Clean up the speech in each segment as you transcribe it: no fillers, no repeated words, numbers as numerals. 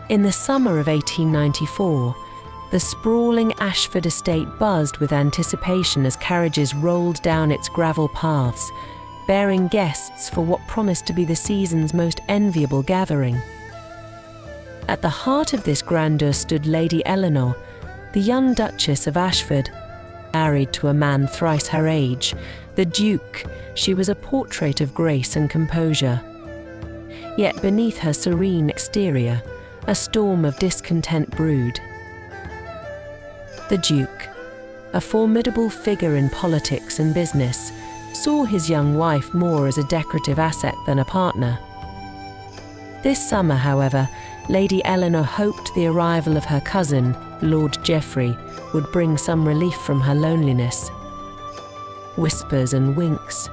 In the summer of 1894, the sprawling Ashford estate buzzed with anticipation as carriages rolled down its gravel paths, bearing guests for what promised to be the season's most enviable gathering. At the heart of this grandeur stood Lady Eleanor, the young Duchess of Ashford. Married to a man thrice her age, the Duke, she was a portrait of grace and composure. Yet beneath her serene exterior, a storm of discontent brewed. The Duke, a formidable figure in politics and business, saw his young wife more as a decorative asset than a partner. This summer, however, Lady Eleanor hoped the arrival of her cousin, Lord Geoffrey, would bring some relief from her loneliness. Whispers and winks.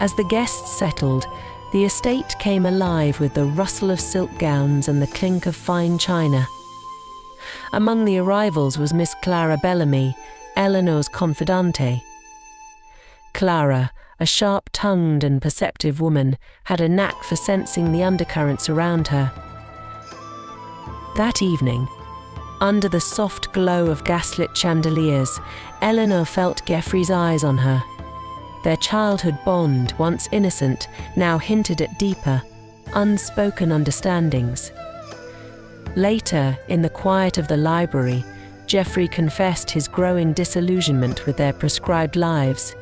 As the guests settled, the estate came alive with the rustle of silk gowns and the clink of fine china. Among the arrivals was Miss Clara Bellamy, Eleanor's confidante. Clara, a sharp-tongued and perceptive woman, had a knack for sensing the undercurrents around her. That evening, under the soft glow of gaslit chandeliers, Eleanor felt Geoffrey's eyes on her. Their childhood bond, once innocent, now hinted at deeper, unspoken understandings. Later, in the quiet of the library, Geoffrey confessed his growing disillusionment with their prescribed lives.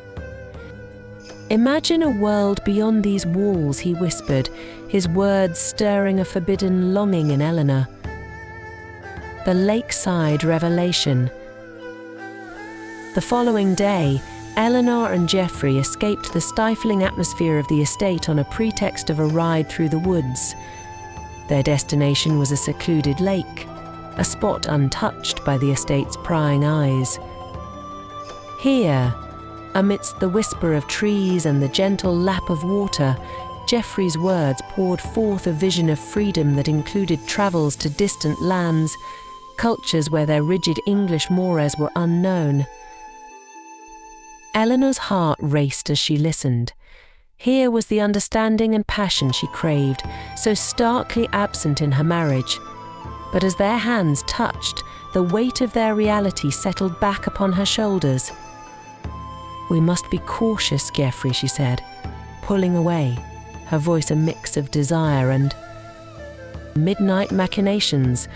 "Imagine a world beyond these walls," he whispered, his words stirring a forbidden longing in Eleanor. The lakeside revelation. The following day, Eleanor and Geoffrey escaped the stifling atmosphere of the estate on a pretext of a ride through the woods. Their destination was a secluded lake, a spot untouched by the estate's prying eyes. Here, amidst the whisper of trees and the gentle lap of water, Geoffrey's words poured forth a vision of freedom that included travels to distant lands, cultures where their rigid English mores were unknown. Eleanor's heart raced as she listened. Here was the understanding and passion she craved, so starkly absent in her marriage. But as their hands touched, the weight of their reality settled back upon her shoulders. "We must be cautious, Geoffrey," she said, pulling away, her voice a mix of desire and midnight machinations.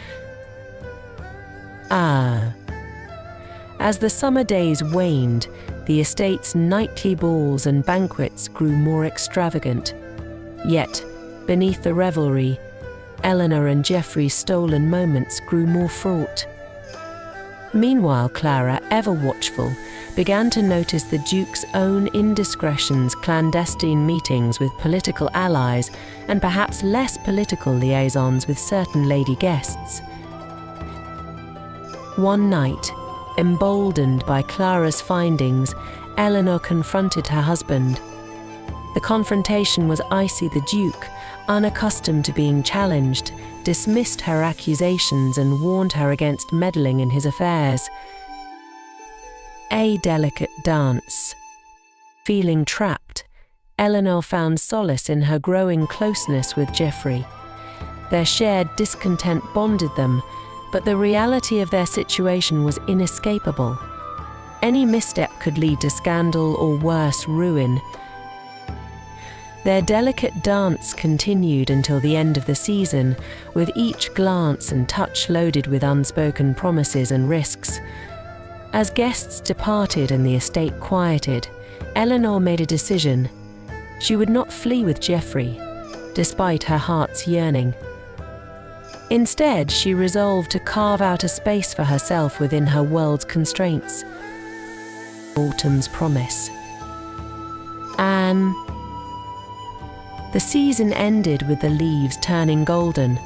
As the summer days waned, the estate's nightly balls and banquets grew more extravagant. Yet, beneath the revelry, Eleanor and Geoffrey's stolen moments grew more fraught. Meanwhile, Clara, ever watchful, began to notice the Duke's own indiscretions, clandestine meetings with political allies, and perhaps less political liaisons with certain lady guests. One night, emboldened by Clara's findings, Eleanor confronted her husband. The confrontation was icy. The Duke, unaccustomed to being challenged, dismissed her accusations and warned her against meddling in his affairs. A delicate dance. Feeling trapped, Eleanor found solace in her growing closeness with Geoffrey. Their shared discontent bonded them, but the reality of their situation was inescapable. Any misstep could lead to scandal or worse, ruin. Their delicate dance continued until the end of the season, with each glance and touch loaded with unspoken promises and risks. As guests departed and the estate quieted, Eleanor made a decision. She would not flee with Geoffrey, despite her heart's yearning. Instead, she resolved to carve out a space for herself within her world's constraints. Autumn's promise. Anne. The season ended with the leaves turning golden,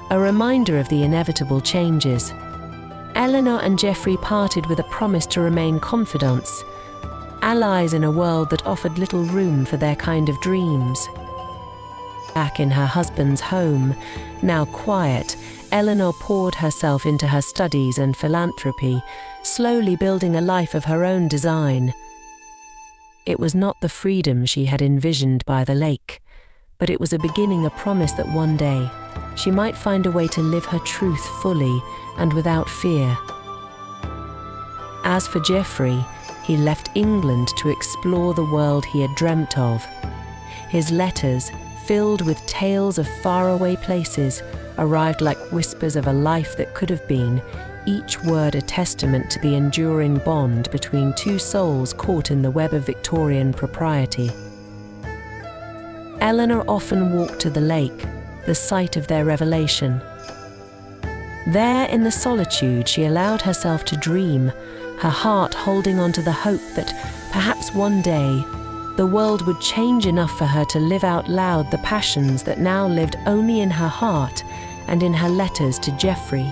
a reminder of the inevitable changes. Eleanor and Geoffrey parted with a promise to remain confidants, allies in a world that offered little room for their kind of dreams. Back in her husband's home, now quiet, Eleanor poured herself into her studies and philanthropy, slowly building a life of her own design. It was not the freedom she had envisioned by the lake, but it was a beginning, a promise that one day she might find a way to live her truth fully and without fear. As for Geoffrey, he left England to explore the world he had dreamt of. His letters, filled with tales of faraway places, arrived like whispers of a life that could have been, each word a testament to the enduring bond between two souls caught in the web of Victorian propriety. Eleanor often walked to the lake, the site of their revelation. There, in the solitude, she allowed herself to dream, her heart holding on to the hope that perhaps one day the world would change enough for her to live out loud the passions that now lived only in her heart and in her letters to Geoffrey.